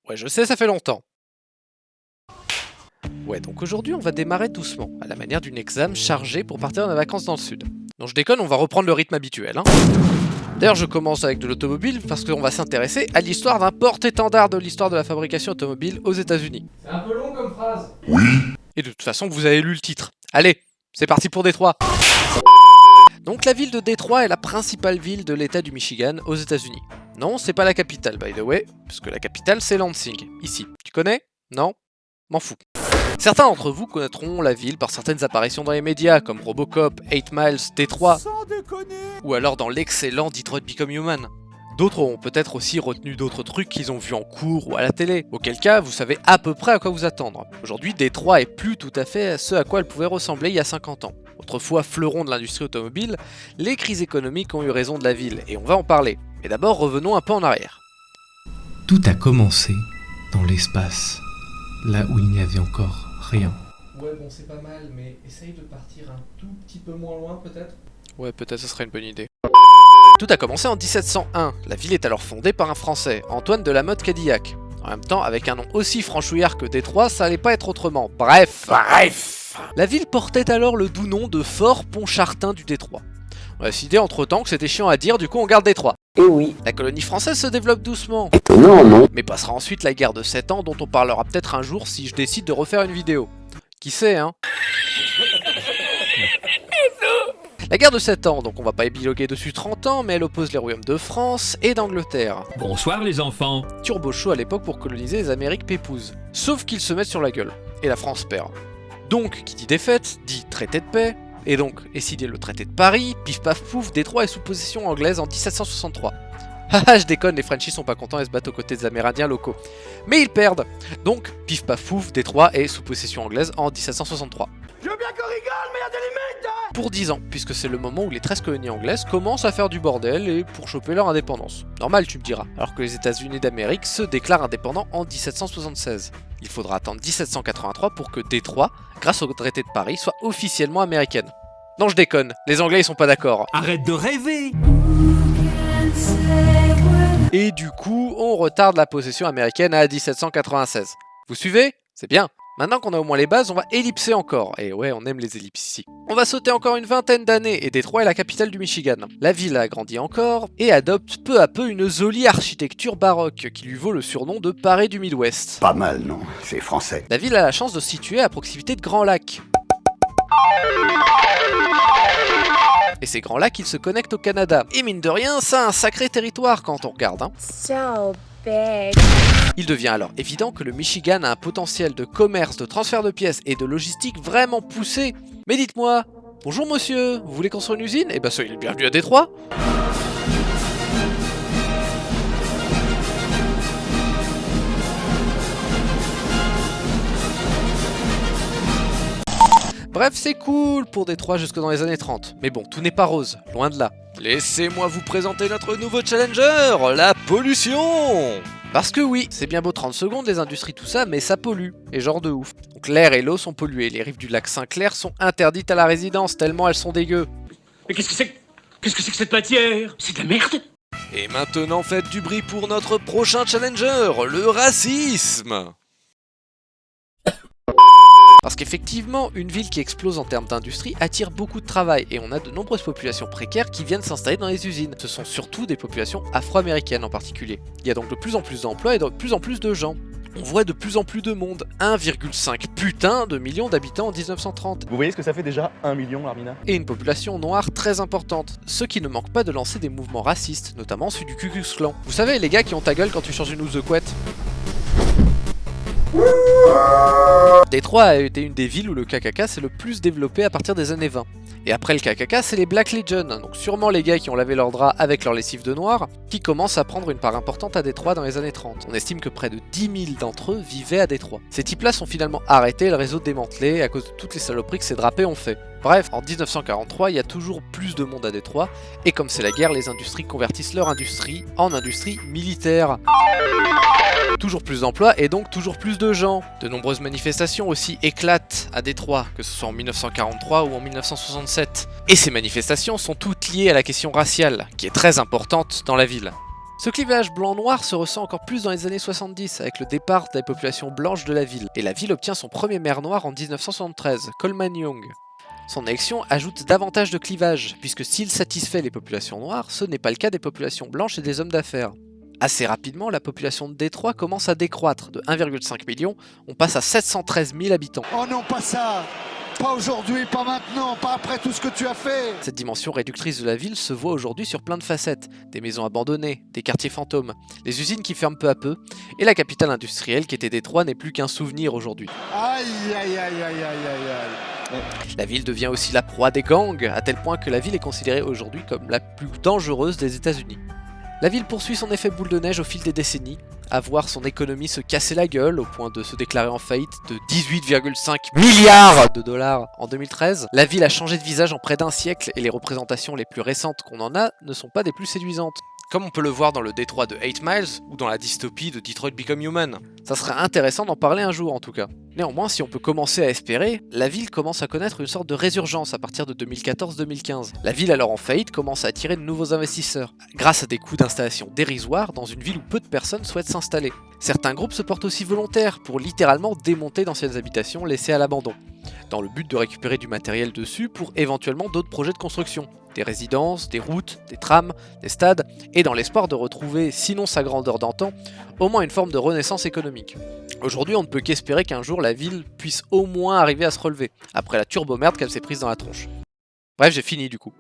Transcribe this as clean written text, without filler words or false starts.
Ouais, je sais, ça fait longtemps. Ouais, donc aujourd'hui, on va démarrer doucement, à la manière d'une exam chargée pour partir en vacances dans le sud. Non, je déconne, on va reprendre le rythme habituel, hein. D'ailleurs, je commence avec de l'automobile parce qu'on va s'intéresser à l'histoire d'un porte-étendard de l'histoire de la fabrication automobile aux États-Unis. C'est un peu long comme phrase. Et de toute façon, vous avez lu le titre. Allez, c'est parti pour Détroit. Donc la ville de Détroit est la principale ville de l'état du Michigan aux États-Unis. Non, c'est pas la capitale, by the way, puisque la capitale c'est Lansing, ici. Tu connais? Non? M'en fous. Certains d'entre vous connaîtront la ville par certaines apparitions dans les médias, comme Robocop, 8 Miles, Détroit, ou alors dans l'excellent Detroit Become Human. D'autres auront peut-être aussi retenu d'autres trucs qu'ils ont vus en cours ou à la télé, auquel cas vous savez à peu près à quoi vous attendre. Aujourd'hui, Détroit est plus tout à fait ce à quoi elle pouvait ressembler il y a 50 ans. Autrefois fleuron de l'industrie automobile, les crises économiques ont eu raison de la ville, et on va en parler. Mais d'abord, revenons un peu en arrière. Tout a commencé dans l'espace, là où il n'y avait encore rien. Ouais, bon, c'est pas mal, mais essaye de partir un tout petit peu moins loin peut-être. Ouais, peut-être ce serait une bonne idée. Tout a commencé en 1701. La ville est alors fondée par un Français, Antoine de la Motte Cadillac. En même temps, avec un nom aussi franchouillard que Détroit, ça allait pas être autrement. Bref. La ville portait alors le doux nom de Fort Pontchartrain du Détroit. On a décidé entre-temps que c'était chiant à dire, du coup on garde Détroit. Eh oui. La colonie française se développe doucement, Étonnant, non? mais passera ensuite la guerre de 7 ans dont on parlera peut-être un jour si je décide de refaire une vidéo. Qui sait, hein? La guerre de 7 ans, donc on va pas épiloguer dessus 30 ans, mais elle oppose les royaumes de France et d'Angleterre. Bonsoir les enfants. Turbo chaud à l'époque pour coloniser les Amériques pépouses. Sauf qu'ils se mettent sur la gueule, et la France perd. Donc, qui dit défaite, dit traité de paix, et donc est signé le traité de Paris, pif paf pouf, Détroit est sous possession anglaise en 1763. Haha, je déconne, les Frenchies sont pas contents et se battent aux côtés des Amérindiens locaux. Mais ils perdent. Donc, pif paf pouf, Détroit est sous possession anglaise en 1763. Je veux bien qu'on rigole, mais y a des limites, hein! Pour 10 ans, puisque c'est le moment où les 13 colonies anglaises commencent à faire du bordel et pour choper leur indépendance. Normal, tu me diras, alors que les États-Unis d'Amérique se déclarent indépendants en 1776. Il faudra attendre 1783 pour que Détroit, grâce au traité de Paris, soit officiellement américaine. Non, je déconne, les Anglais ils sont pas d'accord. Arrête de rêver. Et du coup, on retarde la possession américaine à 1796. Vous suivez? C'est bien. Maintenant qu'on a au moins les bases, on va ellipser encore. Et ouais, on aime les ellipses ici. On va sauter encore une vingtaine d'années et Détroit est la capitale du Michigan. La ville a grandi encore et adopte peu à peu une jolie architecture baroque qui lui vaut le surnom de Paris du Midwest. Pas mal, non? C'est français. La ville a la chance de se situer à proximité de Grands Lacs. Et ces grands lacs, ils se connectent au Canada. Et mine de rien, ça a un sacré territoire quand on regarde, hein. So big. Il devient alors évident que le Michigan a un potentiel de commerce, de transfert de pièces et de logistique vraiment poussé. Mais dites-moi, bonjour monsieur, vous voulez construire une usine? Eh ben soyez le bienvenu à Détroit. Bref, c'est cool pour Détroit jusque dans les années 30. Mais bon, tout n'est pas rose, loin de là. Laissez-moi vous présenter notre nouveau challenger, la pollution! Parce que oui, c'est bien beau 30 secondes, les industries, tout ça, mais ça pollue, et genre de ouf. Donc l'air et l'eau sont pollués, les rives du lac Saint-Clair sont interdites à la résidence, tellement elles sont dégueu. Mais qu'est-ce que c'est que cette matière? C'est de la merde! Et maintenant faites du bruit pour notre prochain challenger, le racisme! Parce qu'effectivement, une ville qui explose en termes d'industrie attire beaucoup de travail et on a de nombreuses populations précaires qui viennent s'installer dans les usines. Ce sont surtout des populations afro-américaines en particulier. Il y a donc de plus en plus d'emplois et de plus en plus de gens. On voit de plus en plus de monde, 1,5 putain de millions d'habitants en 1930. Vous voyez ce que ça fait déjà 1 million, Armina? Et une population noire très importante, ce qui ne manque pas de lancer des mouvements racistes, notamment celui du Ku Klux Klan. Vous savez les gars qui ont ta gueule quand tu changes une housse de couette? Détroit a été une des villes où le KKK s'est le plus développé à partir des années 20. Et après le KKK, c'est les Black Legion, donc sûrement les gars qui ont lavé leurs draps avec leur lessive de noir, qui commencent à prendre une part importante à Détroit dans les années 30. On estime que près de 10 000 d'entre eux vivaient à Détroit. Ces types-là sont finalement arrêtés et le réseau démantelé à cause de toutes les saloperies que ces drapés ont fait. Bref, en 1943, il y a toujours plus de monde à Détroit, et comme c'est la guerre, les industries convertissent leur industrie en industrie militaire. Toujours plus d'emplois et donc toujours plus de gens. De nombreuses manifestations aussi éclatent à Détroit, que ce soit en 1943 ou en 1967. Et ces manifestations sont toutes liées à la question raciale, qui est très importante dans la ville. Ce clivage blanc-noir se ressent encore plus dans les années 70 avec le départ des populations blanches de la ville, et la ville obtient son premier maire noir en 1973, Coleman Young. Son élection ajoute davantage de clivage, puisque s'il satisfait les populations noires, ce n'est pas le cas des populations blanches et des hommes d'affaires. Assez rapidement, la population de Détroit commence à décroître. De 1,5 million, on passe à 713 000 habitants. Oh non, pas ça! Pas aujourd'hui, pas maintenant, pas après tout ce que tu as fait! Cette dimension réductrice de la ville se voit aujourd'hui sur plein de facettes. Des maisons abandonnées, des quartiers fantômes, les usines qui ferment peu à peu, et la capitale industrielle qui était Détroit n'est plus qu'un souvenir aujourd'hui. Aïe, aïe, aïe, aïe, aïe, aïe, aïe. La ville devient aussi la proie des gangs, à tel point que la ville est considérée aujourd'hui comme la plus dangereuse des États-Unis. La ville poursuit son effet boule de neige au fil des décennies, à voir son économie se casser la gueule au point de se déclarer en faillite de 18,5 milliards de dollars en 2013. La ville a changé de visage en près d'un siècle et les représentations les plus récentes qu'on en a ne sont pas des plus séduisantes. Comme on peut le voir dans le Détroit de 8 Miles ou dans la dystopie de Detroit Become Human. Ça serait intéressant d'en parler un jour en tout cas. Néanmoins, si on peut commencer à espérer, la ville commence à connaître une sorte de résurgence à partir de 2014-2015. La ville alors en faillite commence à attirer de nouveaux investisseurs, grâce à des coûts d'installation dérisoires dans une ville où peu de personnes souhaitent s'installer. Certains groupes se portent aussi volontaires pour littéralement démonter d'anciennes habitations laissées à l'abandon, dans le but de récupérer du matériel dessus pour éventuellement d'autres projets de construction. Des résidences, des routes, des trams, des stades, et dans l'espoir de retrouver, sinon sa grandeur d'antan, au moins une forme de renaissance économique. Aujourd'hui, on ne peut qu'espérer qu'un jour la ville puisse au moins arriver à se relever, après la turbo-merde qu'elle s'est prise dans la tronche. Bref, j'ai fini du coup.